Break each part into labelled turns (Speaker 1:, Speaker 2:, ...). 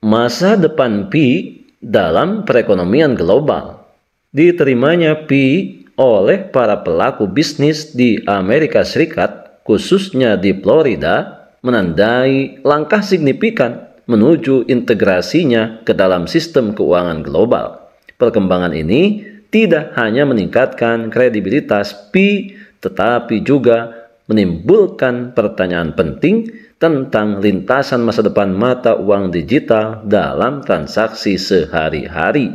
Speaker 1: Masa depan Pi dalam perekonomian global. Diterimanya Pi oleh para pelaku bisnis di Amerika Serikat, khususnya di Florida, menandai langkah signifikan menuju integrasinya ke dalam sistem keuangan global. Perkembangan ini tidak hanya meningkatkan kredibilitas Pi, tetapi juga menimbulkan pertanyaan penting tentang lintasan masa depan mata uang digital dalam transaksi sehari-hari.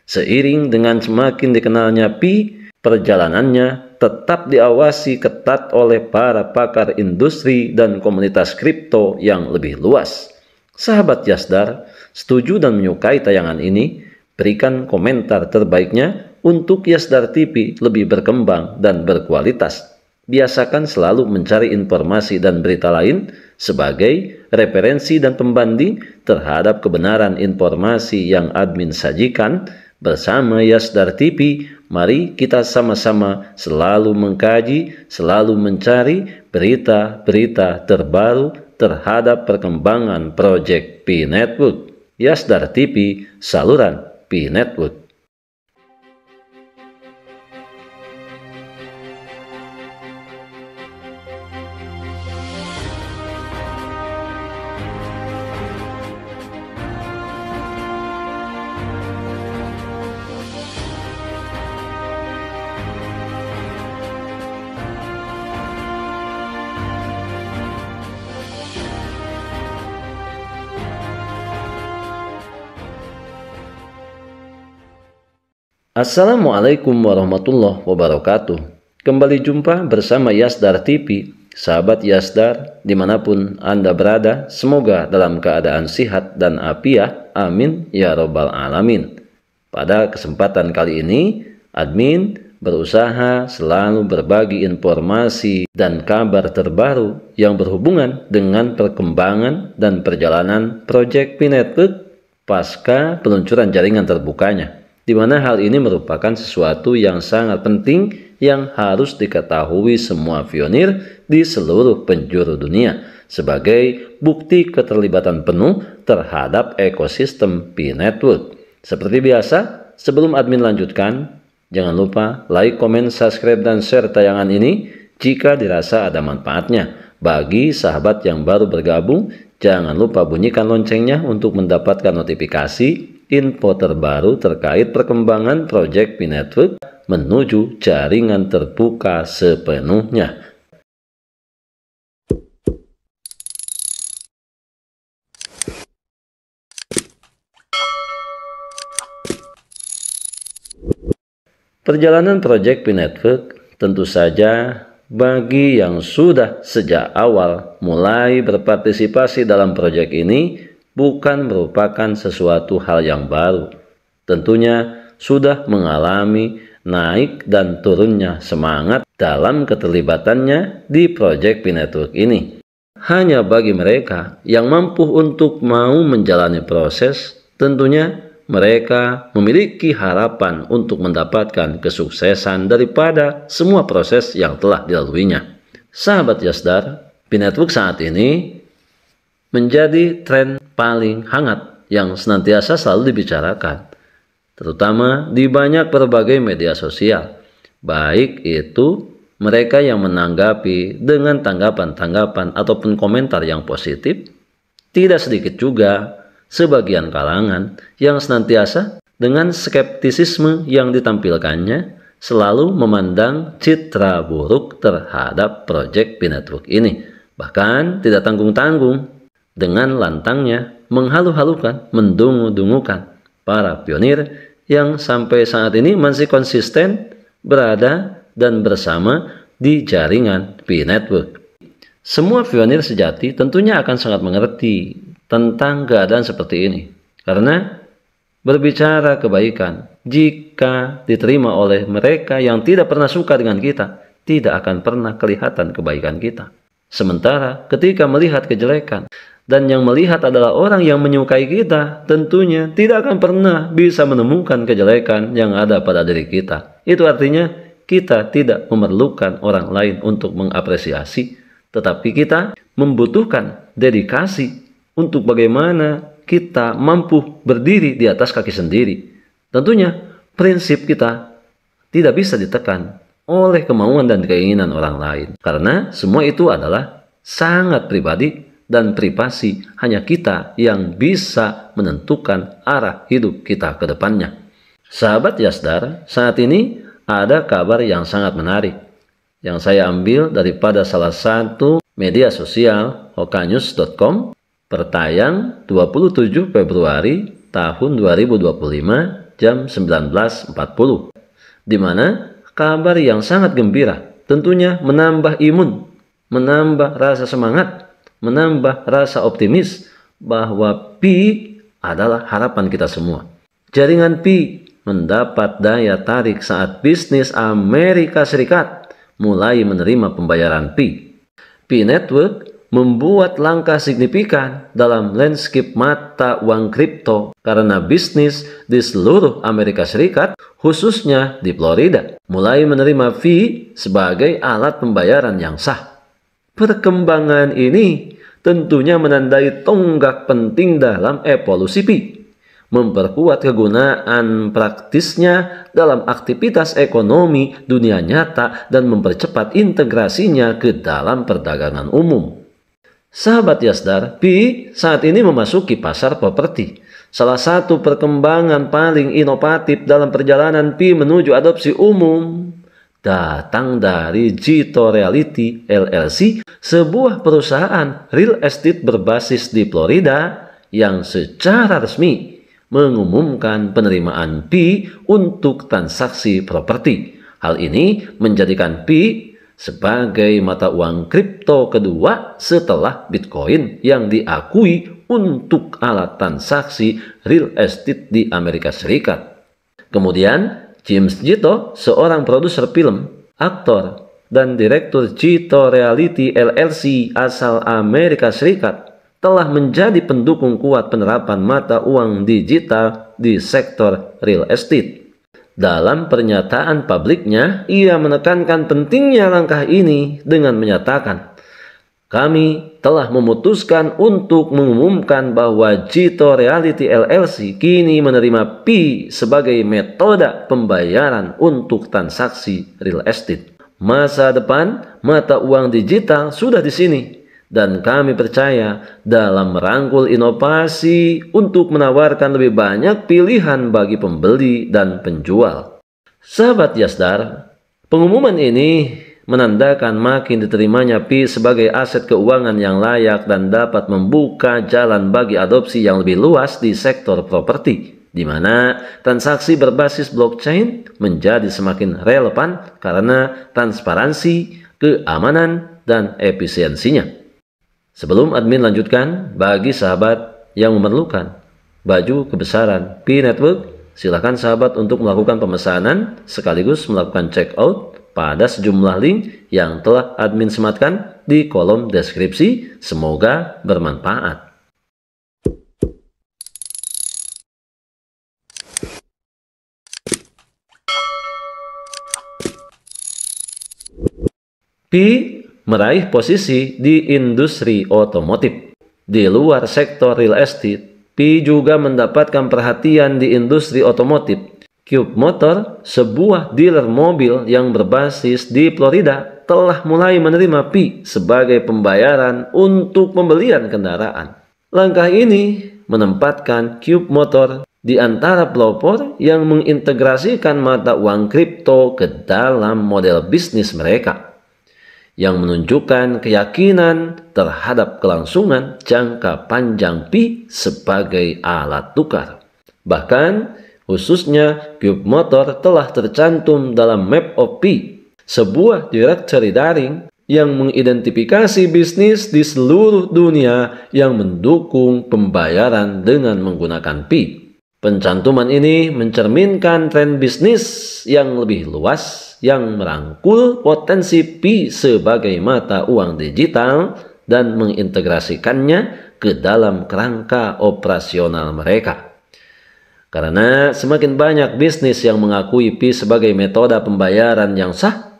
Speaker 1: Seiring dengan semakin dikenalnya Pi, perjalanannya tetap diawasi ketat oleh para pakar industri dan komunitas kripto yang lebih luas. Sahabat Yasdar, setuju dan menyukai tayangan ini? Berikan komentar terbaiknya untuk Yasdar TV lebih berkembang dan berkualitas. Biasakan selalu mencari informasi dan berita lain sebagai referensi dan pembanding terhadap kebenaran informasi yang admin sajikan. Bersama Yasdar TV, mari kita sama-sama selalu mengkaji, selalu mencari berita-berita terbaru terhadap perkembangan proyek Pi Network. Yasdar TV, saluran Pi Network. Assalamualaikum warahmatullahi wabarakatuh. Kembali jumpa bersama Yasdar TV. Sahabat Yasdar, dimanapun Anda berada, semoga dalam keadaan sehat dan afiat. Amin ya robbal alamin. Pada kesempatan kali ini, admin berusaha selalu berbagi informasi dan kabar terbaru yang berhubungan dengan perkembangan dan perjalanan proyek Pi Network pasca peluncuran jaringan terbukanya, di mana hal ini merupakan sesuatu yang sangat penting yang harus diketahui semua pionir di seluruh penjuru dunia sebagai bukti keterlibatan penuh terhadap ekosistem Pi Network. Seperti biasa, sebelum admin lanjutkan, jangan lupa like, komen, subscribe, dan share tayangan ini jika dirasa ada manfaatnya. Bagi sahabat yang baru bergabung, jangan lupa bunyikan loncengnya untuk mendapatkan notifikasi info terbaru terkait perkembangan proyek Pi Network menuju jaringan terbuka sepenuhnya. Perjalanan proyek Pi Network tentu saja bagi yang sudah sejak awal mulai berpartisipasi dalam proyek ini bukan merupakan sesuatu hal yang baru. Tentunya sudah mengalami naik dan turunnya semangat dalam keterlibatannya di proyek Pi Network ini. Hanya bagi mereka yang mampu untuk mau menjalani proses, tentunya mereka memiliki harapan untuk mendapatkan kesuksesan daripada semua proses yang telah dilaluinya. Sahabat Yasdar, Pi Network saat ini menjadi tren paling hangat yang senantiasa selalu dibicarakan, terutama di banyak berbagai media sosial. Baik itu mereka yang menanggapi dengan tanggapan-tanggapan ataupun komentar yang positif, tidak sedikit juga sebagian kalangan yang senantiasa dengan skeptisisme yang ditampilkannya selalu memandang citra buruk terhadap proyek Pi Network ini. Bahkan tidak tanggung-tanggung dengan lantangnya menghalu-halukan, mendungu-dungukan para pionir yang sampai saat ini masih konsisten berada dan bersama di jaringan Pi Network. Semua pionir sejati tentunya akan sangat mengerti tentang keadaan seperti ini, karena berbicara kebaikan jika diterima oleh mereka yang tidak pernah suka dengan kita, tidak akan pernah kelihatan kebaikan kita. Sementara ketika melihat kejelekan dan yang melihat adalah orang yang menyukai kita, tentunya tidak akan pernah bisa menemukan kejelekan yang ada pada diri kita. Itu artinya kita tidak memerlukan orang lain untuk mengapresiasi, tetapi kita membutuhkan dedikasi untuk bagaimana kita mampu berdiri di atas kaki sendiri. Tentunya prinsip kita tidak bisa ditekan oleh kemauan dan keinginan orang lain. Karena semua itu adalah sangat pribadi dan privasi, hanya kita yang bisa menentukan arah hidup kita ke depannya. Sahabat Yasdar, saat ini ada kabar yang sangat menarik yang saya ambil daripada salah satu media sosial hokanews.com, bertayang 27 Februari tahun 2025 jam 19.40, di mana kabar yang sangat gembira, tentunya menambah imun, menambah rasa semangat, menambah rasa optimis bahwa Pi adalah harapan kita semua. Jaringan Pi mendapat daya tarik saat bisnis Amerika Serikat mulai menerima pembayaran Pi. Pi Network membuat langkah signifikan dalam landscape mata uang kripto karena bisnis di seluruh Amerika Serikat, khususnya di Florida, mulai menerima fee sebagai alat pembayaran yang sah. Perkembangan ini tentunya menandai tonggak penting dalam evolusi Pi, memperkuat kegunaan praktisnya dalam aktivitas ekonomi dunia nyata dan mempercepat integrasinya ke dalam perdagangan umum. Sahabat Yasdar, Pi saat ini memasuki pasar properti. Salah satu perkembangan paling inovatif dalam perjalanan Pi menuju adopsi umum datang dari Jito Realty LLC, sebuah perusahaan real estate berbasis di Florida yang secara resmi mengumumkan penerimaan Pi untuk transaksi properti. Hal ini menjadikan Pi sebagai mata uang kripto kedua setelah Bitcoin yang diakui untuk alat transaksi real estate di Amerika Serikat. Kemudian, James Jito, seorang produser film, aktor, dan direktur Jito Realty LLC asal Amerika Serikat, telah menjadi pendukung kuat penerapan mata uang digital di sektor real estate. Dalam pernyataan publiknya, ia menekankan pentingnya langkah ini dengan menyatakan, "Kami telah memutuskan untuk mengumumkan bahwa Jito Realty LLC kini menerima Pi sebagai metode pembayaran untuk transaksi real estate. Masa depan mata uang digital sudah di sini, dan kami percaya dalam merangkul inovasi untuk menawarkan lebih banyak pilihan bagi pembeli dan penjual." Sahabat Yasdar, pengumuman ini menandakan makin diterimanya Pi sebagai aset keuangan yang layak dan dapat membuka jalan bagi adopsi yang lebih luas di sektor properti, di mana transaksi berbasis blockchain menjadi semakin relevan karena transparansi, keamanan, dan efisiensinya. Sebelum admin lanjutkan, bagi sahabat yang memerlukan baju kebesaran Pi Network, silakan sahabat untuk melakukan pemesanan sekaligus melakukan check out pada sejumlah link yang telah admin sematkan di kolom deskripsi. Semoga bermanfaat. Pi meraih posisi di industri otomotif. Di luar sektor real estate, Pi juga mendapatkan perhatian di industri otomotif. Cube Motor, sebuah dealer mobil yang berbasis di Florida, telah mulai menerima Pi sebagai pembayaran untuk pembelian kendaraan. Langkah ini menempatkan Cube Motor di antara pelopor yang mengintegrasikan mata uang kripto ke dalam model bisnis mereka, yang menunjukkan keyakinan terhadap kelangsungan jangka panjang Pi sebagai alat tukar. Bahkan, khususnya Cube Motor telah tercantum dalam Map of Pi, sebuah directory daring yang mengidentifikasi bisnis di seluruh dunia yang mendukung pembayaran dengan menggunakan Pi. Pencantuman ini mencerminkan tren bisnis yang lebih luas yang merangkul potensi Pi sebagai mata uang digital dan mengintegrasikannya ke dalam kerangka operasional mereka. Karena semakin banyak bisnis yang mengakui Pi sebagai metode pembayaran yang sah,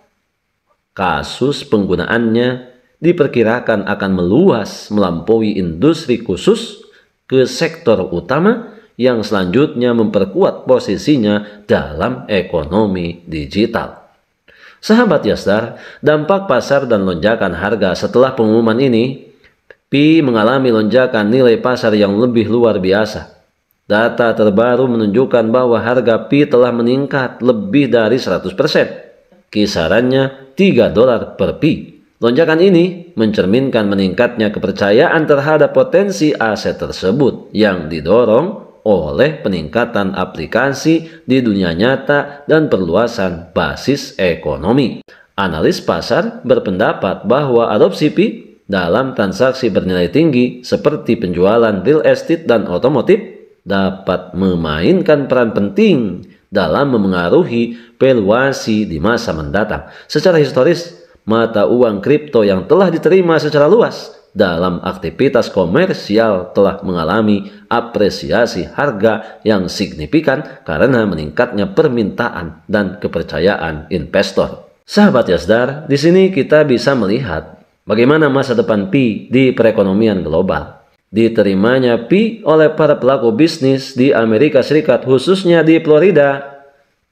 Speaker 1: kasus penggunaannya diperkirakan akan meluas melampaui industri khusus ke sektor utama yang selanjutnya memperkuat posisinya dalam ekonomi digital. Sahabat Yasdar, dampak pasar dan lonjakan harga setelah pengumuman ini, Pi mengalami lonjakan nilai pasar yang lebih luar biasa. Data terbaru menunjukkan bahwa harga Pi telah meningkat lebih dari 100%. Kisarannya $3 per Pi. Lonjakan ini mencerminkan meningkatnya kepercayaan terhadap potensi aset tersebut yang didorong oleh peningkatan aplikasi di dunia nyata dan perluasan basis ekonomi. Analis pasar berpendapat bahwa adopsi Pi dalam transaksi bernilai tinggi seperti penjualan real estate dan otomotif dapat memainkan peran penting dalam memengaruhi valuasi di masa mendatang. Secara historis, mata uang kripto yang telah diterima secara luas dalam aktivitas komersial telah mengalami apresiasi harga yang signifikan karena meningkatnya permintaan dan kepercayaan investor. Sahabat Yasdar, di sini kita bisa melihat bagaimana masa depan Pi di perekonomian global. Diterimanya Pi oleh para pelaku bisnis di Amerika Serikat, khususnya di Florida,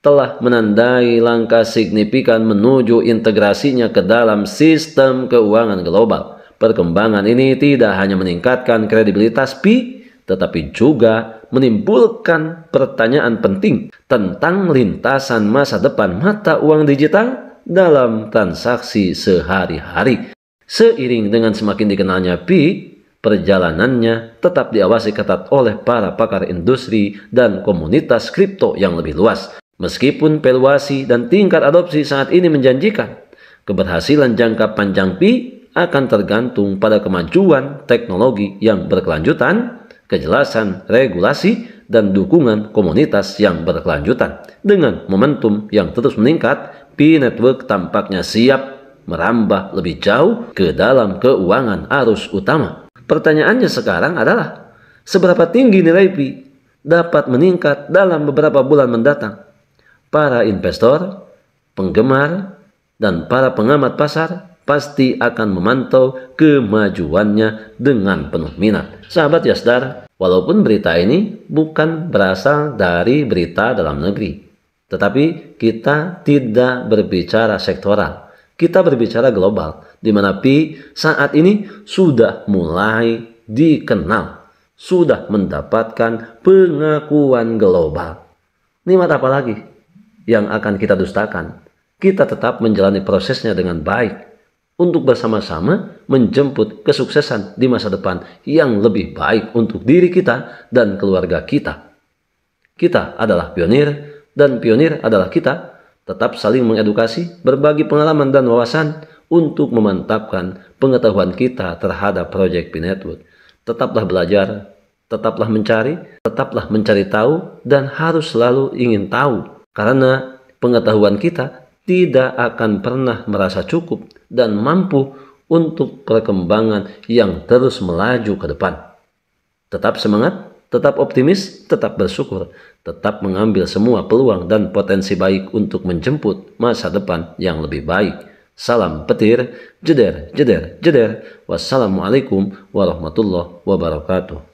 Speaker 1: telah menandai langkah signifikan menuju integrasinya ke dalam sistem keuangan global. Perkembangan ini tidak hanya meningkatkan kredibilitas Pi, tetapi juga menimbulkan pertanyaan penting tentang lintasan masa depan mata uang digital dalam transaksi sehari-hari. Seiring dengan semakin dikenalnya Pi, perjalanannya tetap diawasi ketat oleh para pakar industri dan komunitas kripto yang lebih luas. Meskipun valuasi dan tingkat adopsi saat ini menjanjikan, keberhasilan jangka panjang Pi akan tergantung pada kemajuan teknologi yang berkelanjutan, kejelasan regulasi, dan dukungan komunitas yang berkelanjutan. Dengan momentum yang terus meningkat, Pi Network tampaknya siap merambah lebih jauh ke dalam keuangan arus utama. Pertanyaannya sekarang adalah, seberapa tinggi nilai Pi dapat meningkat dalam beberapa bulan mendatang? Para investor, penggemar, dan para pengamat pasar pasti akan memantau kemajuannya dengan penuh minat. Sahabat Yasdar, walaupun berita ini bukan berasal dari berita dalam negeri, tetapi kita tidak berbicara sektoral. Kita berbicara global, di mana Pi saat ini sudah mulai dikenal, sudah mendapatkan pengakuan global. Nikmat apa lagi yang akan kita dustakan? Kita tetap menjalani prosesnya dengan baik untuk bersama-sama menjemput kesuksesan di masa depan yang lebih baik untuk diri kita dan keluarga kita. Kita adalah pionir dan pionir adalah kita. Tetap saling mengedukasi, berbagi pengalaman dan wawasan untuk memantapkan pengetahuan kita terhadap Project Pi Network. Tetaplah belajar, tetaplah mencari tahu, dan harus selalu ingin tahu. Karena pengetahuan kita tidak akan pernah merasa cukup dan mampu untuk perkembangan yang terus melaju ke depan. Tetap semangat, tetap optimis, tetap bersyukur, tetap mengambil semua peluang dan potensi baik untuk menjemput masa depan yang lebih baik. Salam petir, jeder, jeder, jeder. Wassalamualaikum warahmatullahi wabarakatuh.